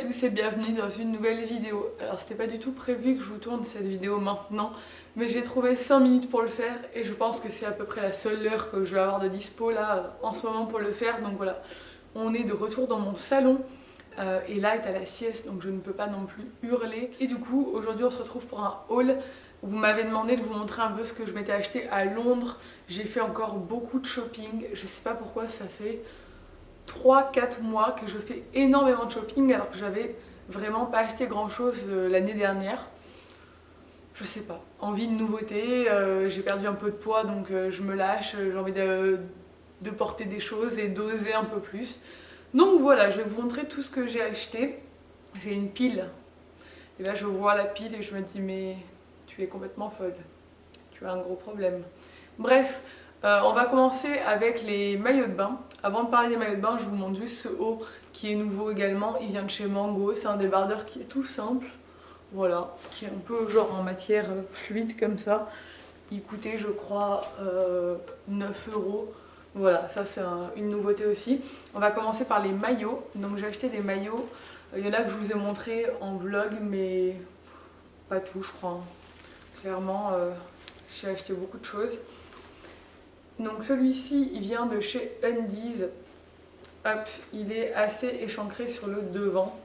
tous et bienvenue dans une nouvelle vidéo. Alors c'était pas du tout prévu que je vous tourne cette vidéo maintenant, mais j'ai trouvé 5 minutes pour le faire et je pense que c'est à peu près la seule heure que je vais avoir de dispo là en ce moment pour le faire. Donc voilà, on est de retour dans mon salon et là est à la sieste, donc je ne peux pas non plus hurler. Et du coup aujourd'hui on se retrouve pour un haul. Vous m'avez demandé de vous montrer un peu ce que je m'étais acheté à Londres. J'ai fait encore beaucoup de shopping, je sais pas pourquoi ça fait 3-4 mois que je fais énormément de shopping alors que j'avais vraiment pas acheté grand chose l'année dernière. Je sais pas, envie de nouveauté, j'ai perdu un peu de poids donc je me lâche, j'ai envie de porter des choses et d'oser un peu plus. Donc voilà, je vais vous montrer tout ce que j'ai acheté. J'ai une pile et là je vois la pile et je me dis mais tu es complètement folle, tu as un gros problème. Bref, on va commencer avec les maillots de bain. Avant de parler des maillots de bain, je vous montre juste ce haut qui est nouveau également. Il vient de chez Mango, c'est un débardeur qui est tout simple. Voilà, qui est un peu genre en matière fluide comme ça. Il coûtait je crois 9 euros. Voilà, ça c'est une nouveauté aussi. On va commencer par les maillots. Donc j'ai acheté des maillots. Il y en a que je vous ai montré en vlog, mais pas tout je crois. Clairement, j'ai acheté beaucoup de choses. Donc celui-ci, il vient de chez Undies. Hop, il est assez échancré sur le devant.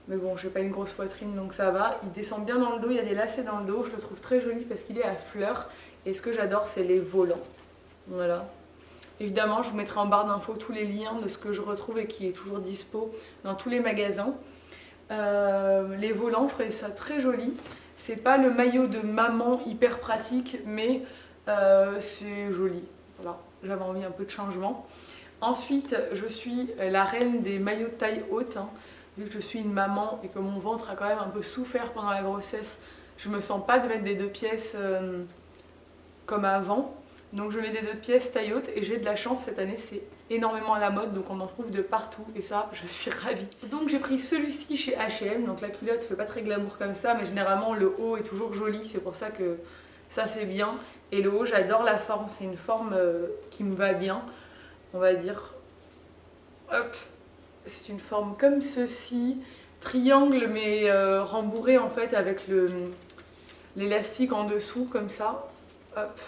Mais bon, j'ai pas une grosse poitrine donc ça va. Il descend bien dans le dos, il y a des lacets dans le dos. Je le trouve très joli parce qu'il est à fleurs. Et ce que j'adore, c'est les volants. Voilà. Évidemment, je vous mettrai en barre d'infos tous les liens de ce que je retrouve et qui est toujours dispo dans tous les magasins. Les volants, je trouvais ça très joli. C'est pas le maillot de maman hyper pratique, mais c'est joli. Voilà, j'avais envie un peu de changement. Ensuite, je suis la reine des maillots de taille haute. Hein. Vu que je suis une maman et que mon ventre a quand même un peu souffert pendant la grossesse, je me sens pas de mettre des 2 pièces comme avant. Donc je mets des 2 pièces taille haute et j'ai de la chance cette année, c'est énormément à la mode, donc on en trouve de partout et ça, je suis ravie. Donc j'ai pris celui-ci chez H&M, donc la culotte fait pas très glamour comme ça, mais généralement le haut est toujours joli, c'est pour ça que ça fait bien. Et le haut, j'adore la forme, c'est une forme qui me va bien, on va dire. Hop, c'est une forme comme ceci, triangle mais rembourré en fait avec l'élastique en dessous comme ça. Hop.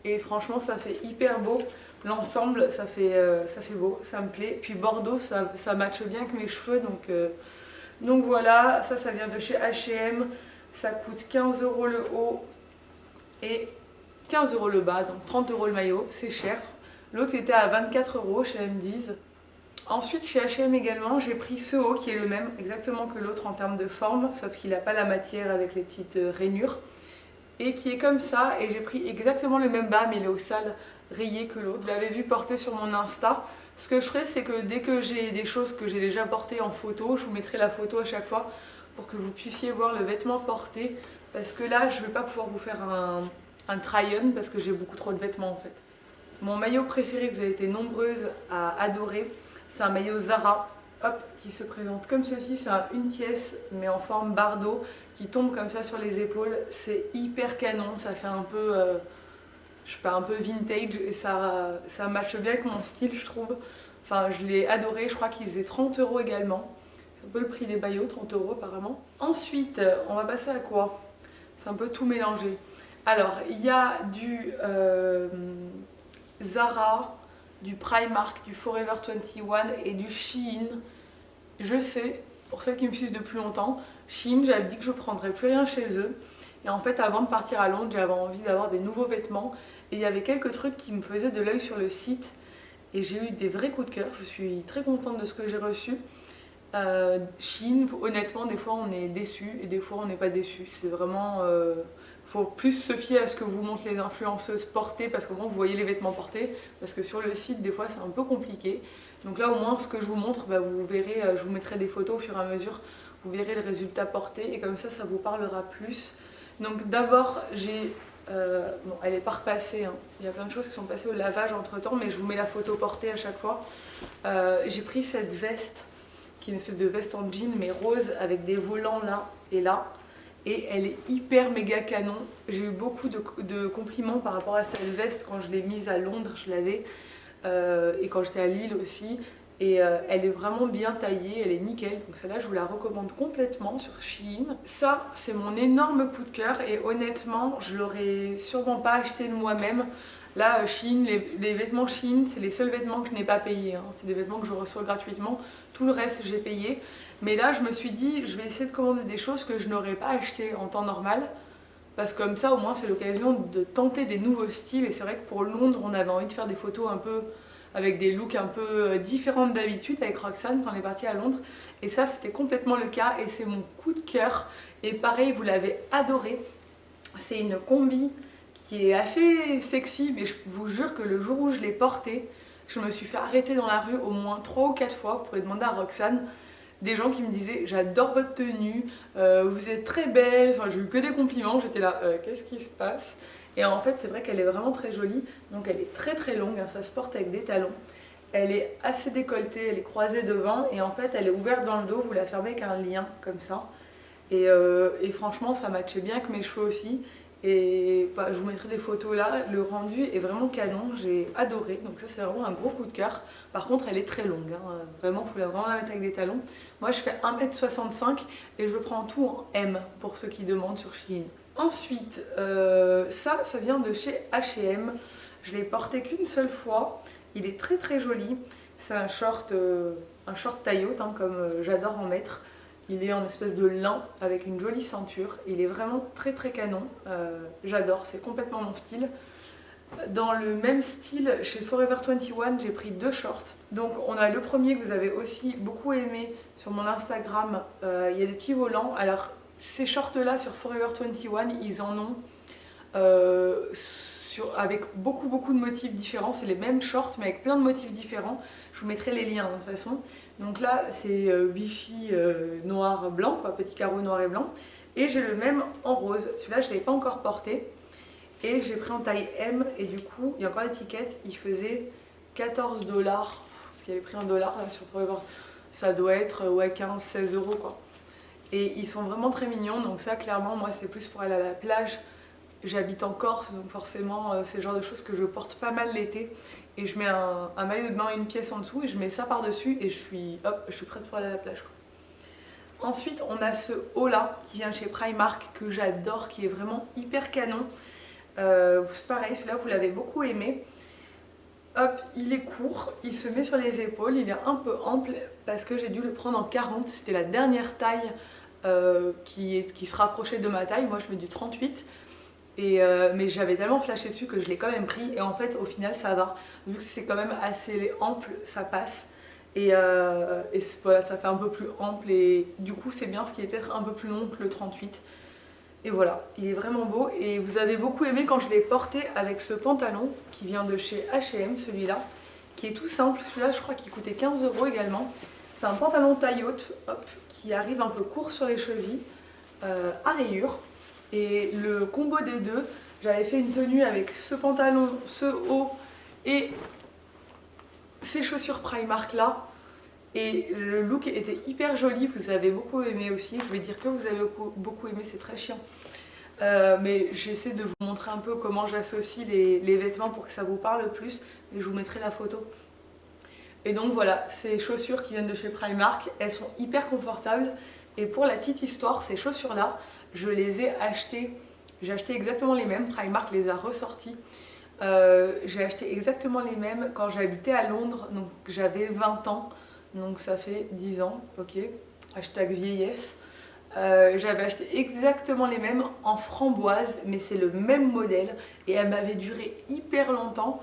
Et franchement ça fait hyper beau, l'ensemble ça fait beau, ça me plaît. Puis Bordeaux ça matche bien avec mes cheveux donc voilà, ça vient de chez H&M, ça coûte 15 euros le haut et 15 euros le bas, donc 30 euros le maillot, c'est cher. L'autre était à 24 euros chez Undies. Ensuite chez H&M également j'ai pris ce haut qui est le même exactement que l'autre en termes de forme, sauf qu'il n'a pas la matière avec les petites rainures. Et qui est comme ça, et j'ai pris exactement le même bas mais il est au sale rayé que l'autre. Vous l'avez vu porter sur mon Insta. Ce que je ferai, c'est que dès que j'ai des choses que j'ai déjà portées en photo, je vous mettrai la photo à chaque fois pour que vous puissiez voir le vêtement porté, parce que là je ne vais pas pouvoir vous faire un try-on parce que j'ai beaucoup trop de vêtements en fait. Mon maillot préféré que vous avez été nombreuses à adorer, c'est un maillot Zara. Hop, qui se présente comme ceci, c'est une pièce mais en forme bardeau qui tombe comme ça sur les épaules, c'est hyper canon, ça fait un peu, je sais pas, un peu vintage et ça matche bien avec mon style je trouve. Enfin je l'ai adoré, je crois qu'il faisait 30 euros également, c'est un peu le prix des maillots, 30 euros apparemment. Ensuite on va passer à quoi? C'est un peu tout mélangé. Alors il y a du Zara, du Primark, du Forever 21 et du Shein. Je sais, pour celles qui me suivent depuis longtemps, Shein, j'avais dit que je ne prendrais plus rien chez eux. Et en fait, avant de partir à Londres, j'avais envie d'avoir des nouveaux vêtements. Et il y avait quelques trucs qui me faisaient de l'œil sur le site. Et j'ai eu des vrais coups de cœur. Je suis très contente de ce que j'ai reçu. Shein, honnêtement, des fois on est déçu et des fois on n'est pas déçu. C'est vraiment... faut plus se fier à ce que vous montrent les influenceuses portées parce que bon, vous voyez les vêtements portés, parce que sur le site des fois c'est un peu compliqué. Donc là au moins ce que je vous montre, bah, vous verrez, je vous mettrai des photos au fur et à mesure, vous verrez le résultat porté et comme ça vous parlera plus. Donc d'abord j'ai, bon elle est pas repassée, hein. Il y a plein de choses qui sont passées au lavage entre temps mais je vous mets la photo portée à chaque fois. J'ai pris cette veste qui est une espèce de veste en jean mais rose avec des volants là et là. Et elle est hyper méga canon. J'ai eu beaucoup de compliments par rapport à cette veste quand je l'ai mise à Londres, je l'avais. Et quand j'étais à Lille aussi. et elle est vraiment bien taillée, elle est nickel, donc celle-là je vous la recommande complètement sur Shein. Ça c'est mon énorme coup de cœur et honnêtement je l'aurais sûrement pas acheté de moi-même. Là Shein, les vêtements Shein c'est les seuls vêtements que je n'ai pas payés, hein. C'est des vêtements que je reçois gratuitement, tout le reste j'ai payé. Mais là je me suis dit je vais essayer de commander des choses que je n'aurais pas achetées en temps normal. Parce que comme ça au moins c'est l'occasion de tenter des nouveaux styles et c'est vrai que pour Londres on avait envie de faire des photos un peu avec des looks un peu différents d'habitude avec Roxane quand on est parti à Londres et ça c'était complètement le cas et c'est mon coup de cœur et pareil vous l'avez adoré, c'est une combi qui est assez sexy mais je vous jure que le jour où je l'ai portée je me suis fait arrêter dans la rue au moins 3 ou 4 fois, vous pourrez demander à Roxane, des gens qui me disaient j'adore votre tenue, vous êtes très belle, enfin j'ai eu que des compliments, j'étais là qu'est-ce qui se passe? Et en fait c'est vrai qu'elle est vraiment très jolie, donc elle est très très longue, hein, ça se porte avec des talons, elle est assez décolletée, elle est croisée devant et en fait elle est ouverte dans le dos, vous la fermez avec un lien comme ça et franchement ça matchait bien avec mes cheveux aussi. Et bah, je vous mettrai des photos là, le rendu est vraiment canon, j'ai adoré, donc ça c'est vraiment un gros coup de cœur. Par contre elle est très longue, hein. Vraiment il faut vraiment la mettre avec des talons. Moi je fais 1m65 et je prends tout en M pour ceux qui demandent sur Shein. Ensuite, ça vient de chez H&M, je l'ai porté qu'une seule fois, il est très très joli, c'est un short taille haute hein, comme j'adore en mettre. Il est en espèce de lin avec une jolie ceinture. Il est vraiment très très canon. J'adore, c'est complètement mon style. Dans le même style, chez Forever 21, j'ai pris 2 shorts. Donc on a le premier que vous avez aussi beaucoup aimé sur mon Instagram. Il y a des petits volants. Alors ces shorts là sur Forever 21, ils en ont avec beaucoup de motifs différents. C'est les mêmes shorts mais avec plein de motifs différents. Je vous mettrai les liens de toute façon. Donc là c'est Vichy noir blanc, quoi, petit carreau noir et blanc. Et j'ai le même en rose. Celui-là je ne l'ai pas encore porté. Et j'ai pris en taille M et du coup il y a encore l'étiquette, il faisait 14 $. Parce qu'il y a les prix en dollars là sur Forever. Ça doit être ouais, 15-16 € quoi. Et ils sont vraiment très mignons. Donc ça clairement moi c'est plus pour aller à la plage. J'habite en Corse, donc forcément c'est le genre de choses que je porte pas mal l'été. Et je mets un maillot de bain et une pièce en dessous et je mets ça par-dessus et je suis prête pour aller à la plage, quoi. Ensuite on a ce haut là qui vient de chez Primark que j'adore, qui est vraiment hyper canon. Pareil, celui-là vous l'avez beaucoup aimé. Hop, il est court, il se met sur les épaules, il est un peu ample parce que j'ai dû le prendre en 40, c'était la dernière taille qui se rapprochait de ma taille. Moi je mets du 38. Mais j'avais tellement flashé dessus que je l'ai quand même pris et en fait au final ça va, vu que c'est quand même assez ample, ça passe et voilà, ça fait un peu plus ample et du coup c'est bien, ce qui est peut-être un peu plus long que le 38 et voilà, il est vraiment beau. Et vous avez beaucoup aimé quand je l'ai porté avec ce pantalon qui vient de chez H&M, celui-là qui est tout simple. Celui-là je crois qu'il coûtait 15 € également. C'est un pantalon taille haute, hop, qui arrive un peu court sur les chevilles, à rayures. Et le combo des deux, j'avais fait une tenue avec ce pantalon, ce haut et ces chaussures Primark là. Et le look était hyper joli, vous avez beaucoup aimé aussi. Je vais dire que vous avez beaucoup aimé, c'est très chiant. Mais j'essaie de vous montrer un peu comment j'associe les vêtements pour que ça vous parle plus. Et je vous mettrai la photo. Et donc voilà, ces chaussures qui viennent de chez Primark, elles sont hyper confortables. Et pour la petite histoire, ces chaussures là, je les ai achetées, j'ai acheté exactement les mêmes, Primark les a ressorties. J'ai acheté exactement les mêmes quand j'habitais à Londres, donc j'avais 20 ans, donc ça fait 10 ans, ok, hashtag vieillesse. J'avais acheté exactement les mêmes en framboise, mais c'est le même modèle et elles m'avaient duré hyper longtemps.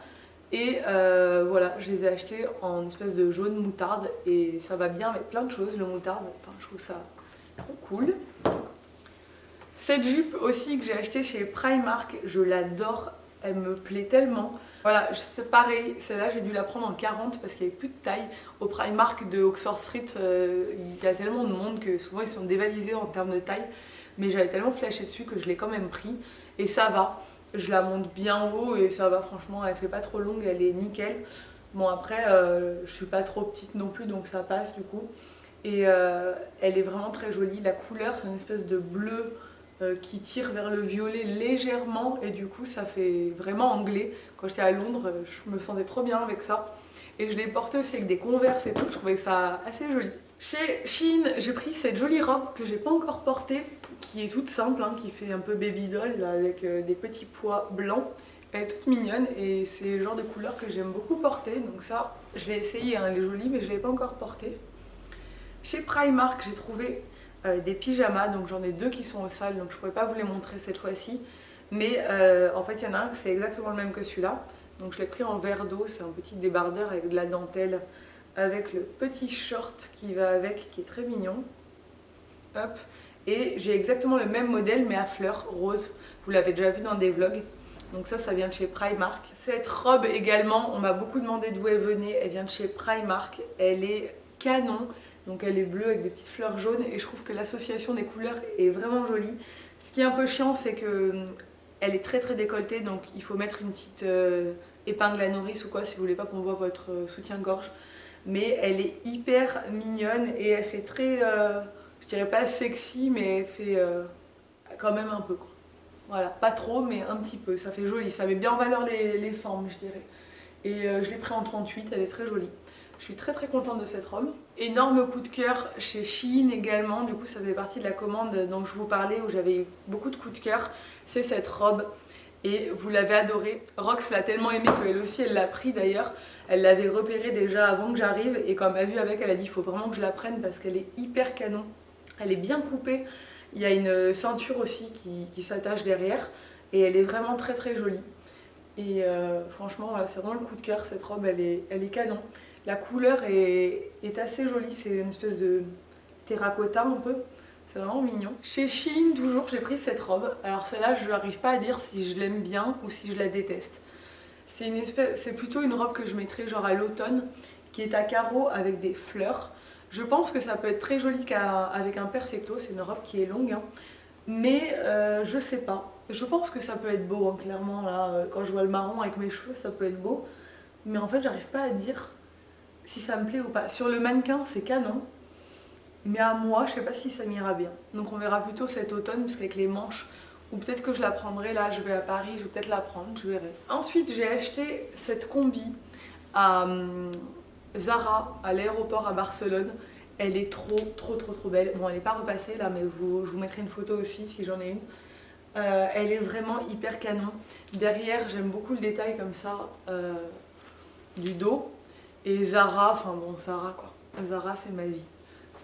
Et voilà, je les ai achetées en espèce de jaune moutarde et ça va bien avec plein de choses, le moutarde, enfin, je trouve ça trop cool. Cette jupe aussi que j'ai achetée chez Primark, je l'adore, elle me plaît tellement. Voilà, c'est pareil, celle-là j'ai dû la prendre en 40 parce qu'il n'y avait plus de taille. Au Primark de Oxford Street, il y a tellement de monde que souvent ils sont dévalisés en termes de taille. Mais j'avais tellement flashé dessus que je l'ai quand même pris et ça va. Je la monte bien haut et ça va, franchement, elle fait pas trop longue, elle est nickel. Bon après, je suis pas trop petite non plus donc ça passe du coup. Et elle est vraiment très jolie, la couleur c'est une espèce de bleu qui tire vers le violet légèrement et du coup ça fait vraiment anglais. Quand j'étais à Londres, je me sentais trop bien avec ça. Et je l'ai porté aussi avec des Converse et tout, je trouvais ça assez joli. Chez Shein, j'ai pris cette jolie robe que j'ai pas encore portée, qui est toute simple, hein, qui fait un peu baby doll là, avec des petits pois blancs. Elle est toute mignonne et c'est le genre de couleur que j'aime beaucoup porter, donc ça je l'ai essayé, hein, elle est jolie mais je l'ai pas encore portée. Chez Primark j'ai trouvé des pyjamas, donc j'en ai deux qui sont au sale donc je pourrais pas vous les montrer cette fois-ci, mais en fait il y en a un c'est exactement le même que celui-là, donc je l'ai pris en verre d'eau, c'est un petit débardeur avec de la dentelle, avec le petit short qui va avec qui est très mignon. Hop. Et j'ai exactement le même modèle mais à fleurs rose, vous l'avez déjà vu dans des vlogs. Donc ça vient de chez Primark. Cette robe également, on m'a beaucoup demandé d'où elle venait. Elle vient de chez Primark. Elle est canon. Donc elle est bleue avec des petites fleurs jaunes. Et je trouve que l'association des couleurs est vraiment jolie. Ce qui est un peu chiant, c'est que elle est très très décolletée. Donc il faut mettre une petite épingle à nourrice ou quoi si vous voulez pas qu'on voit votre soutien-gorge. Mais elle est hyper mignonne et elle fait très, je dirais pas sexy, mais elle fait quand même un peu quoi. Voilà, pas trop, mais un petit peu. Ça fait joli, ça met bien en valeur les formes, je dirais. Et je l'ai pris en 38, elle est très jolie. Je suis très très contente de cette robe. Énorme coup de cœur chez Shein également, du coup ça faisait partie de la commande dont je vous parlais, où j'avais eu beaucoup de coups de cœur. C'est cette robe, et vous l'avez adorée. Rox l'a tellement aimée qu'elle aussi, elle l'a pris d'ailleurs. Elle l'avait repérée déjà avant que j'arrive, et quand elle m'a vue avec, elle a dit il faut vraiment que je la prenne parce qu'elle est hyper canon. Elle est bien coupée. Il y a une ceinture aussi qui s'attache derrière et elle est vraiment très très jolie. Et franchement, c'est vraiment le coup de cœur, cette robe, elle est canon. La couleur est assez jolie, c'est une espèce de terracotta un peu. C'est vraiment mignon. Chez Shein, toujours, j'ai pris cette robe. Alors celle-là, je n'arrive pas à dire si je l'aime bien ou si je la déteste. C'est plutôt une robe que je mettrais genre à l'automne, qui est à carreaux avec des fleurs. Je pense que ça peut être très joli avec un perfecto, c'est une robe qui est longue, hein. Mais je sais pas. Je pense que ça peut être beau, hein, clairement, là, quand je vois le marron avec mes cheveux, ça peut être beau. Mais en fait, j'arrive pas à dire si ça me plaît ou pas. Sur le mannequin, c'est canon, mais à moi, je sais pas si ça m'ira bien. Donc on verra plutôt cet automne, parce qu'avec les manches, ou peut-être que je la prendrai, là, je vais à Paris, je vais peut-être la prendre, je verrai. Ensuite, j'ai acheté cette combi à Zara à l'aéroport à Barcelone. Elle est trop belle. Bon, elle n'est pas repassée là, mais je vous mettrai une photo aussi si j'en ai une. Elle est vraiment hyper canon. Derrière, j'aime beaucoup le détail comme ça du dos. Et Zara, enfin bon, Zara quoi. Zara, c'est ma vie.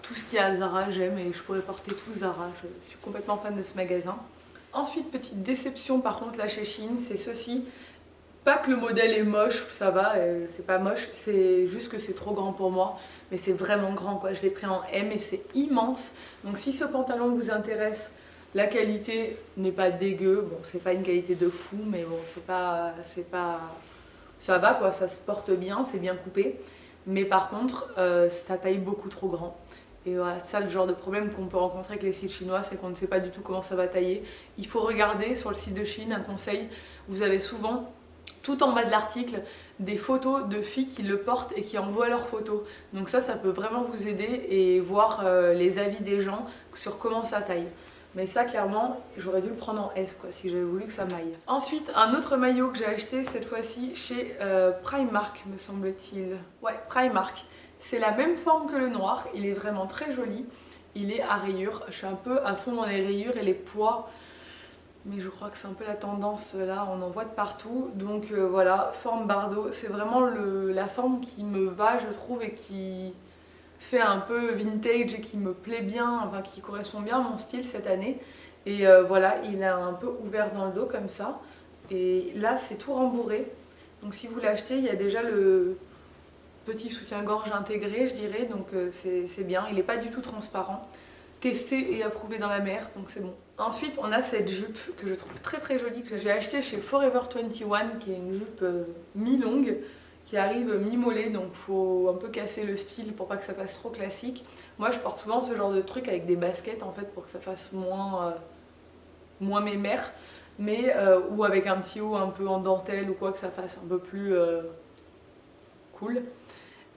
Tout ce qu'il y a à Zara, j'aime et je pourrais porter tout Zara. Je suis complètement fan de ce magasin. Ensuite, petite déception par contre là chez Shein, c'est ceci. Pas que le modèle est moche, ça va, c'est pas moche, c'est juste que c'est trop grand pour moi. Mais c'est vraiment grand quoi, je l'ai pris en M et c'est immense. Donc si ce pantalon vous intéresse, la qualité n'est pas dégueu. Bon, c'est pas une qualité de fou, mais bon, c'est pas... Ça va quoi, ça se porte bien, c'est bien coupé. Mais par contre, ça taille beaucoup trop grand. Et voilà, c'est ça le genre de problème qu'on peut rencontrer avec les sites chinois, c'est qu'on ne sait pas du tout comment ça va tailler. Il faut regarder sur le site de Shein, un conseil, vous avez souvent tout en bas de l'article des photos de filles qui le portent et qui envoient leurs photos. Donc ça peut vraiment vous aider et voir les avis des gens sur comment ça taille. Mais ça clairement, j'aurais dû le prendre en S quoi, si j'avais voulu que ça m'aille. Ensuite, un autre maillot que j'ai acheté cette fois-ci chez Primark me semble-t-il. Ouais, Primark. C'est la même forme que le noir, il est vraiment très joli. Il est à rayures, je suis un peu à fond dans les rayures et les pois. Mais je crois que c'est un peu la tendance là, on en voit de partout. Donc voilà, forme Bardot, c'est vraiment la forme qui me va je trouve et qui fait un peu vintage et qui me plaît bien, enfin qui correspond bien à mon style cette année. Et voilà, il est un peu ouvert dans le dos comme ça. Et là c'est tout rembourré. Donc si vous l'achetez, il y a déjà le petit soutien-gorge intégré je dirais, donc c'est bien. Il n'est pas du tout transparent. Testé et approuvé dans la mer, donc c'est bon. Ensuite, on a cette jupe que je trouve très jolie, que j'ai achetée chez Forever 21, qui est une jupe mi-longue, qui arrive mi-mollet, donc faut un peu casser le style pour pas que ça fasse trop classique. Moi, je porte souvent ce genre de truc avec des baskets, en fait, pour que ça fasse moins mémère, mais ou avec un petit haut un peu en dentelle ou quoi, que ça fasse un peu plus cool.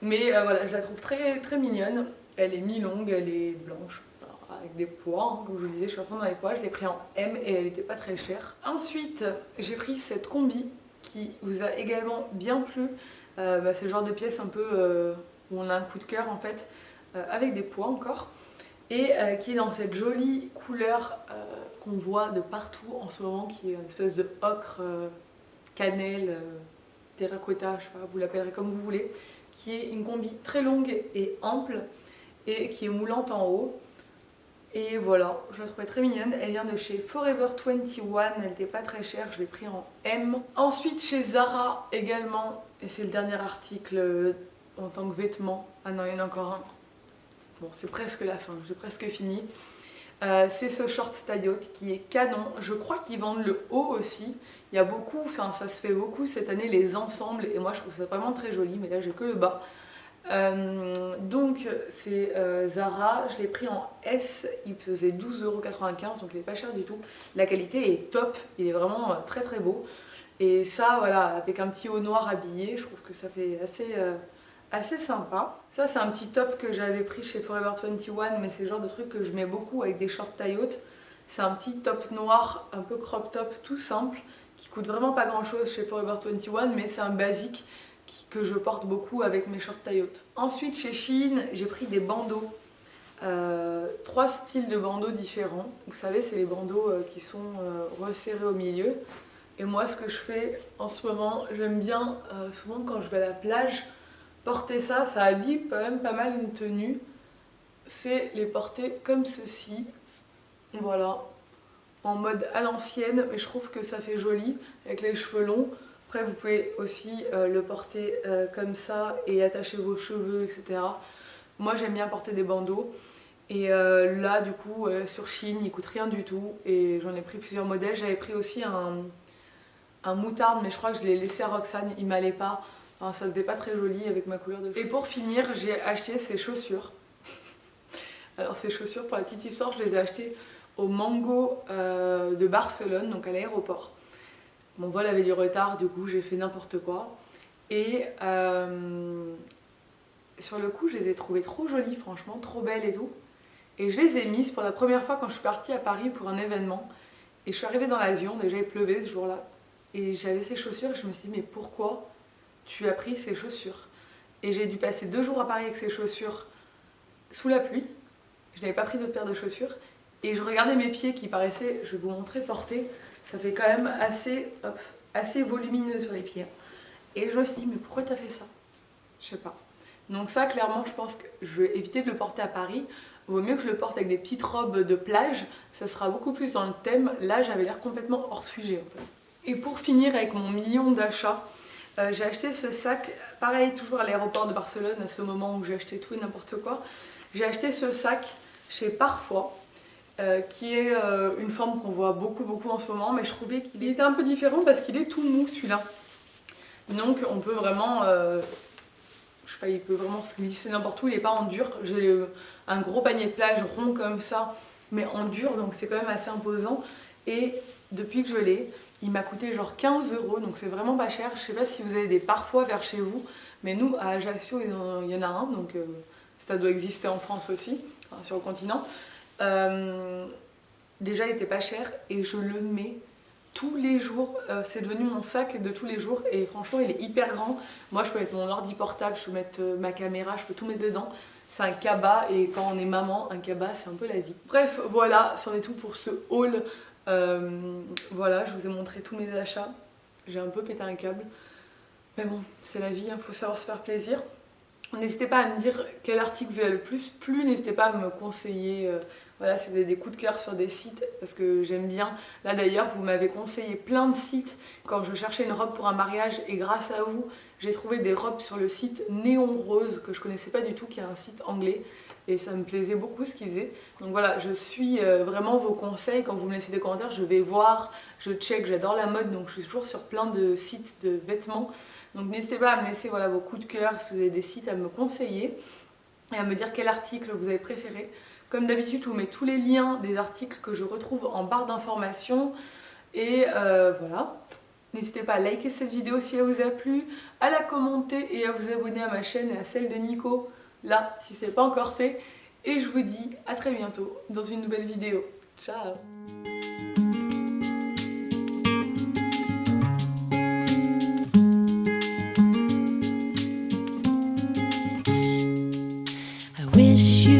Mais voilà, je la trouve très mignonne. Elle est mi-longue, elle est blanche. avec des pois, hein. Comme je vous le disais, je suis à fond dans les pois, je l'ai pris en M et elle n'était pas très chère. Ensuite, j'ai pris cette combi qui vous a également bien plu. C'est le genre de pièce un peu où on a un coup de cœur en fait, avec des pois encore. Et qui est dans cette jolie couleur qu'on voit de partout en ce moment, qui est une espèce de ocre, cannelle, terracotta, je sais pas, vous l'appellerez comme vous voulez, qui est une combi très longue et ample et qui est moulante en haut. Et voilà, je la trouvais très mignonne. Elle vient de chez Forever 21, elle n'était pas très chère, je l'ai pris en M. Ensuite chez Zara également, et c'est le dernier article en tant que vêtement. Ah non, il y en a encore un. Bon, c'est presque la fin, j'ai presque fini. C'est ce short taille haute qui est canon. Je crois qu'ils vendent le haut aussi. Il y a beaucoup, enfin ça se fait beaucoup cette année, les ensembles. Et moi je trouve ça vraiment très joli, mais là j'ai que le bas. Donc c'est Zara, je l'ai pris en S, il faisait 12,95 €, donc il n'est pas cher du tout. La qualité est top, il est vraiment très très beau. Et ça voilà, avec un petit haut noir habillé, je trouve que ça fait assez sympa. Ça c'est un petit top que j'avais pris chez Forever 21, mais c'est le genre de truc que je mets beaucoup avec des shorts taille haute. C'est un petit top noir, un peu crop top, tout simple, qui coûte vraiment pas grand chose chez Forever 21, mais c'est un basique que je porte beaucoup avec mes shorts taille haute. Ensuite chez Shein, j'ai pris des bandeaux. 3 styles de bandeaux différents. Vous savez, c'est les bandeaux qui sont resserrés au milieu. Et moi ce que je fais en ce moment, j'aime bien, souvent quand je vais à la plage, porter ça, ça habille quand même pas mal une tenue. C'est les porter comme ceci. Voilà. En mode à l'ancienne, mais je trouve que ça fait joli avec les cheveux longs. Après vous pouvez aussi le porter comme ça et attacher vos cheveux, etc. Moi j'aime bien porter des bandeaux. Et là du coup sur Shein il coûte rien du tout. Et j'en ai pris plusieurs modèles. J'avais pris aussi un moutarde, mais je crois que je l'ai laissé à Roxane, il m'allait pas. Enfin, ça faisait pas très joli avec ma couleur de cheveux. Et pour finir, j'ai acheté ces chaussures. Alors ces chaussures, pour la petite histoire, je les ai achetées au Mango de Barcelone, donc à l'aéroport. Mon vol avait du retard, du coup j'ai fait n'importe quoi. Et sur le coup, je les ai trouvées trop jolies, franchement, trop belles et tout. Et je les ai mises pour la première fois quand je suis partie à Paris pour un événement. Et je suis arrivée dans l'avion, déjà il pleuvait ce jour-là. Et j'avais ces chaussures et je me suis dit, mais pourquoi tu as pris ces chaussures? Et j'ai dû passer 2 jours à Paris avec ces chaussures sous la pluie. Je n'avais pas pris d'autres paires de chaussures. Et je regardais mes pieds qui paraissaient, je vais vous montrer, portés. Ça fait quand même assez volumineux sur les pieds. Et je me suis dit, mais pourquoi t'as fait ça? Je sais pas. Donc ça, clairement, je pense que je vais éviter de le porter à Paris. Il vaut mieux que je le porte avec des petites robes de plage. Ça sera beaucoup plus dans le thème. Là, j'avais l'air complètement hors sujet, en fait. Et pour finir avec mon million d'achats, j'ai acheté ce sac, pareil, toujours à l'aéroport de Barcelone, à ce moment où j'ai acheté tout et n'importe quoi. J'ai acheté ce sac chez Parfois, qui est une forme qu'on voit beaucoup en ce moment, mais je trouvais qu'il était un peu différent parce qu'il est tout mou celui-là. Donc on peut vraiment, je sais pas, il peut vraiment se glisser n'importe où, il n'est pas en dur. J'ai un gros panier de plage rond comme ça, mais en dur, donc c'est quand même assez imposant. Et depuis que je l'ai, il m'a coûté genre 15 €, donc c'est vraiment pas cher. Je sais pas si vous avez des Parfois vers chez vous, mais nous à Ajaccio il y en a un, donc ça doit exister en France aussi, enfin, sur le continent. Déjà il était pas cher et je le mets tous les jours, c'est devenu mon sac de tous les jours et franchement il est hyper grand. Moi je peux mettre mon ordi portable, je peux mettre ma caméra, je peux tout mettre dedans. C'est un cabas et quand on est maman, un cabas c'est un peu la vie. Bref voilà, c'en est tout pour ce haul. Voilà, je vous ai montré tous mes achats. J'ai un peu pété un câble. Mais bon, c'est la vie, il faut savoir se faire plaisir. N'hésitez pas à me dire quel article vous a le plus plu, n'hésitez pas à me conseiller, voilà, si vous avez des coups de cœur sur des sites, parce que j'aime bien. Là d'ailleurs, vous m'avez conseillé plein de sites quand je cherchais une robe pour un mariage, et grâce à vous, j'ai trouvé des robes sur le site Néon Rose, que je connaissais pas du tout, qui est un site anglais, et ça me plaisait beaucoup ce qu'ils faisaient. Donc voilà, je suis vraiment vos conseils, quand vous me laissez des commentaires, je vais voir, je check, j'adore la mode, donc je suis toujours sur plein de sites de vêtements. Donc n'hésitez pas à me laisser voilà, vos coups de cœur, si vous avez des sites à me conseiller, et à me dire quel article vous avez préféré. Comme d'habitude, je vous mets tous les liens des articles que je retrouve en barre d'informations. Et voilà. N'hésitez pas à liker cette vidéo si elle vous a plu, à la commenter et à vous abonner à ma chaîne et à celle de Nico, là, si ce n'est pas encore fait. et je vous dis à très bientôt dans une nouvelle vidéo. Ciao! Wish you